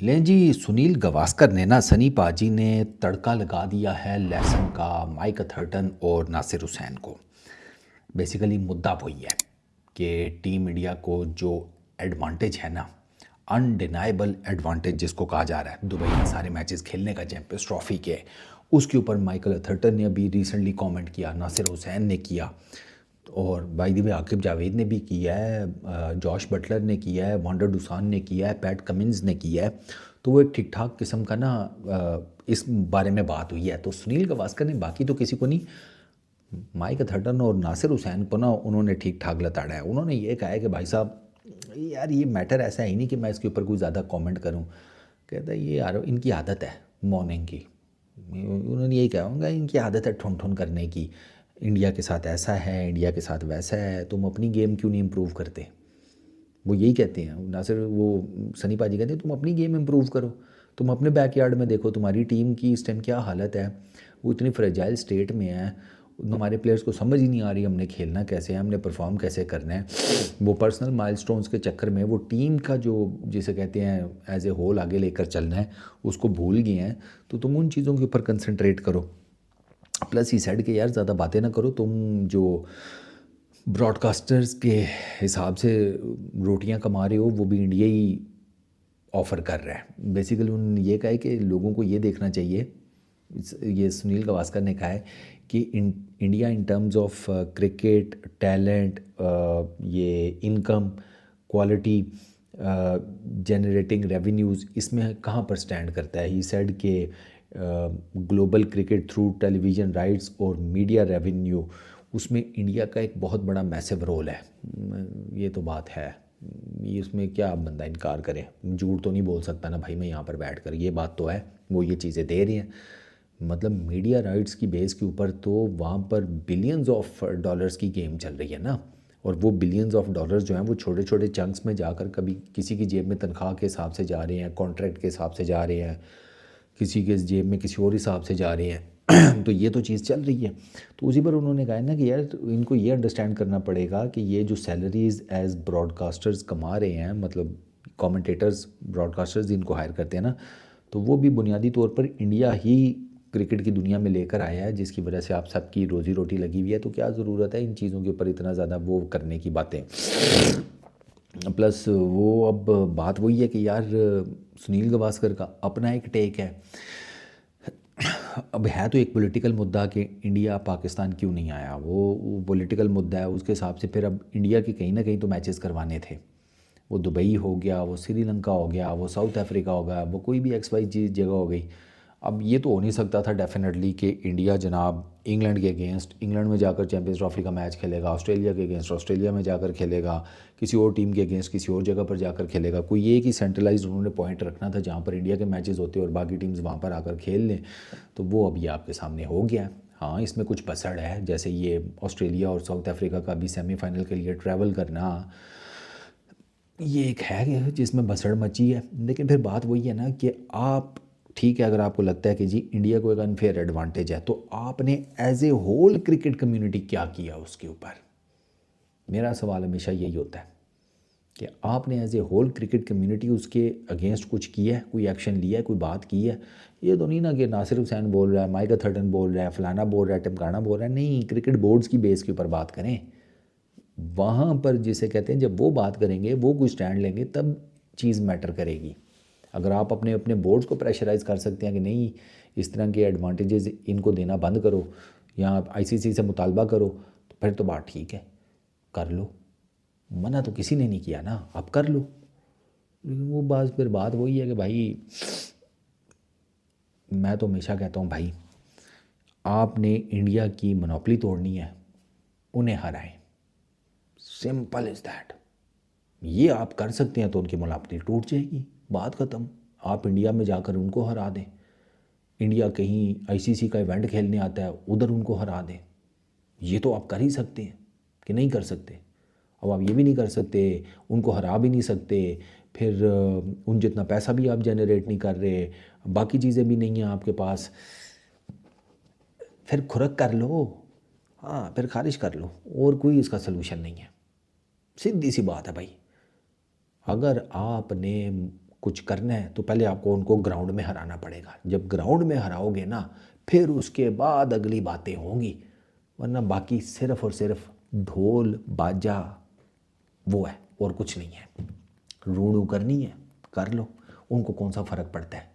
लें जी, सुनील गावस्कर ने ना सनी पाजी ने तड़का लगा दिया है लहसुन का माइक अथर्टन और नासिर हुसैन को। बेसिकली मुद्दा वही है कि टीम इंडिया को जो एडवांटेज है ना, अनडिनाइबल एडवांटेज जिसको कहा जा रहा है, दुबई में सारे मैचेस खेलने का चैंपियंस ट्रॉफी के, उसके ऊपर माइकल अथर्टन ने अभी रिसेंटली कमेंट किया, नासिर हुसैन ने किया, और by the way Aqib Javed ने भी किया है, जॉश बटलर ने किया है, वांडर डुसान ने किया है, पैट कमिंस ने किया है। तो वो एक ठीक ठाक किस्म का ना इस बारे में बात हुई है। तो सुनील गावस्कर ने बाकी तो किसी को नहीं, माइक अथर्टन और नासिर हुसैन को ना उन्होंने ठीक ठाक लताड़ा है। उन्होंने ये कहा है कि भाई साहब यार ये मैटर ऐसा है ही नहीं कि मैं इसके ऊपर कोई ज़्यादा कमेंट करूं। कहता है ये यार इनकी आदत है मॉर्निंग की। उन्होंने यही कहा होगा इनकी आदत है ठुन ठुन करने की। इंडिया के साथ ऐसा है, इंडिया के साथ वैसा है, तुम अपनी गेम क्यों नहीं इम्प्रूव करते। वो यही कहते हैं नासिर, वो सनी पाजी कहते हैं तुम अपनी गेम इम्प्रूव करो, तुम अपने बैकयार्ड में देखो तुम्हारी टीम की इस टाइम क्या हालत है। वो इतनी फ्रेजाइल स्टेट में है, हमारे प्लेयर्स को समझ ही नहीं आ रही हमने खेलना कैसे है, हमने परफॉर्म कैसे करना है। वो पर्सनल माइलस्टोन्स के चक्कर में वो टीम का जो जिसे कहते हैं एज ए होल आगे लेकर चलना है उसको भूल गए हैं। तो तुम उन चीज़ों के ऊपर कंसंट्रेट करो। प्लस ही सेड के यार ज़्यादा बातें ना करो, तुम जो ब्रॉडकास्टर्स के हिसाब से रोटियां कमा रहे हो वो भी इंडिया ही ऑफ़र कर रहा है। बेसिकली उन्होंने ये कहा है कि लोगों को ये देखना चाहिए, ये सुनील गावस्कर ने कहा है कि India in terms of cricket talent, ये इनकम क्वालिटी, जनरेटिंग रेवेन्यूज़, इसमें कहाँ पर स्टैंड करता है। ही सेड के global cricket through television rights और मीडिया रेवेन्यू, उसमें इंडिया का एक बहुत बड़ा मैसिव रोल है। ये तो बात है, ये उसमें क्या बंदा इनकार करे। झूठ तो नहीं बोल सकता ना भाई मैं यहाँ पर बैठ कर, ये बात तो है वो ये चीज़ें दे रही हैं। मतलब मीडिया राइट्स की बेस के ऊपर तो वहाँ पर बिलियंस ऑफ डॉलर्स की गेम चल रही है ना। और वो बिलियंस ऑफ डॉलर्स जो हैं वो छोटे छोटे चंक्स में जाकर कभी किसी की जेब में तनख्वाह के हिसाब से जा रहे हैं, कॉन्ट्रैक्ट के हिसाब से जा रहे हैं, किसी के जेब में किसी और हिसाब से जा रहे हैं। तो ये तो चीज़ चल रही है। तो उसी पर उन्होंने कहा है ना कि यार इनको ये अंडरस्टैंड करना पड़ेगा कि ये जो सैलरीज एज ब्रॉडकास्टर्स कमा रहे हैं, मतलब कमेंटेटर्स ब्रॉडकास्टर्स जिनको हायर करते हैं ना, तो वो भी बुनियादी तौर पर इंडिया ही क्रिकेट की दुनिया में लेकर आया है, जिसकी वजह से आप सबकी रोज़ी रोटी लगी हुई है। तो क्या ज़रूरत है इन चीज़ों के ऊपर इतना ज़्यादा वो करने की बातें। प्लस वो अब बात वही है कि यार सुनील गावस्कर का अपना एक टेक है। अब है तो एक पॉलिटिकल मुद्दा कि इंडिया पाकिस्तान क्यों नहीं आया, वो पॉलिटिकल मुद्दा है। उसके हिसाब से फिर अब इंडिया के कहीं ना कहीं तो मैचेस करवाने थे। वो दुबई हो गया, वो श्रीलंका हो गया, वो साउथ अफ्रीका हो गया, वो कोई भी एक्स वाई जी जगह हो गई। अब ये तो हो नहीं सकता था डेफिनेटली कि इंडिया जनाब इंग्लैंड के अगेंस्ट इंग्लैंड में जाकर चैंपियंस ट्रॉफी का मैच खेलेगा, ऑस्ट्रेलिया के अगेंस्ट ऑस्ट्रेलिया में जाकर खेलेगा, किसी और टीम के अगेंस्ट किसी और जगह पर जाकर खेलेगा। कोई एक ही सेंट्रलाइज उन्होंने पॉइंट रखना था जहाँ पर इंडिया के मैचेस होते और बाकी टीम्स वहाँ पर आकर खेल लें। तो वो अब ये आपके सामने हो गया है। हाँ, इसमें कुछ पसड़ है, जैसे ये ऑस्ट्रेलिया और साउथ अफ्रीका का भी सेमीफाइनल के लिए ट्रैवल करना, ये एक है जिसमें भसड़ मची है। लेकिन फिर बात वही है ना कि आप ठीक है, अगर आपको लगता है कि जी इंडिया को एक अनफेयर एडवांटेज है, तो आपने as a whole cricket community क्या किया उसके ऊपर। मेरा सवाल हमेशा यही होता है कि आपने as a whole cricket community उसके अगेंस्ट कुछ किया है, कोई एक्शन लिया है, कोई बात की है। ये तो नहीं ना कि नासिर हुसैन बोल रहा है, माइक अथर्टन बोल रहा है, फलाना बोल रहा है, टिमकाना बोल रहा है। नहीं, क्रिकेट बोर्ड्स की बेस के ऊपर बात करें। वहाँ पर जिसे कहते हैं जब वो बात करेंगे, वो कोई स्टैंड लेंगे, तब चीज़ मैटर करेगी। अगर आप अपने अपने बोर्ड्स को प्रेशराइज़ कर सकते हैं कि नहीं इस तरह के एडवांटेजेस इनको देना बंद करो या आप आईसीसी से मुतालबा करो, तो फिर तो बात ठीक है, कर लो। मना तो किसी ने नहीं किया ना, आप कर लो। लेकिन वो बात फिर बात वही है कि भाई मैं तो हमेशा कहता हूँ भाई आपने इंडिया की मोनोपोली तोड़नी है, उन्हें हराएं। Simple is that. ये आप कर सकते हैं तो उनकी मोनोपोली टूट जाएगी, बात ख़त्म। आप इंडिया में जाकर उनको हरा दें, इंडिया कहीं आईसीसी का इवेंट खेलने आता है उधर उनको हरा दें। ये तो आप कर ही सकते हैं कि नहीं कर सकते। अब आप ये भी नहीं कर सकते, उनको हरा भी नहीं सकते, फिर उन जितना पैसा भी आप जनरेट नहीं कर रहे, बाकी चीज़ें भी नहीं हैं आपके पास। फिर खुरक कर लो, हाँ फिर खारिज कर लो, और कोई इसका सलूशन नहीं है। सीधी सी बात है भाई। अगर आपने कुछ करना है तो पहले आपको उनको ग्राउंड में हराना पड़ेगा। जब ग्राउंड में हराओगे ना फिर उसके बाद अगली बातें होंगी, वरना बाकी सिर्फ और सिर्फ ढोल बाजा वो है और कुछ नहीं है। रूणू करनी है कर लो, उनको कौन सा फ़र्क पड़ता है।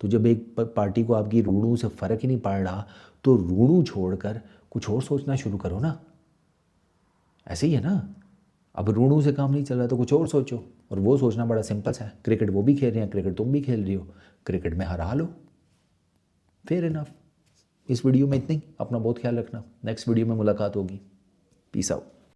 तो जब एक पार्टी को आपकी रूणू से फ़र्क ही नहीं पड़ रहा तो रूणू छोड़कर कुछ और सोचना शुरू करो ना। ऐसे ही है ना, अब रूणू से काम नहीं चल रहा तो कुछ और सोचो, और वो सोचना बड़ा सिंपल सा है। क्रिकेट वो भी खेल रहे हैं, क्रिकेट तुम भी खेल रही हो, क्रिकेट में हरा लो, फेयर इनफ। इस वीडियो में इतनी, अपना बहुत ख्याल रखना, नेक्स्ट वीडियो में मुलाकात होगी। Peace out.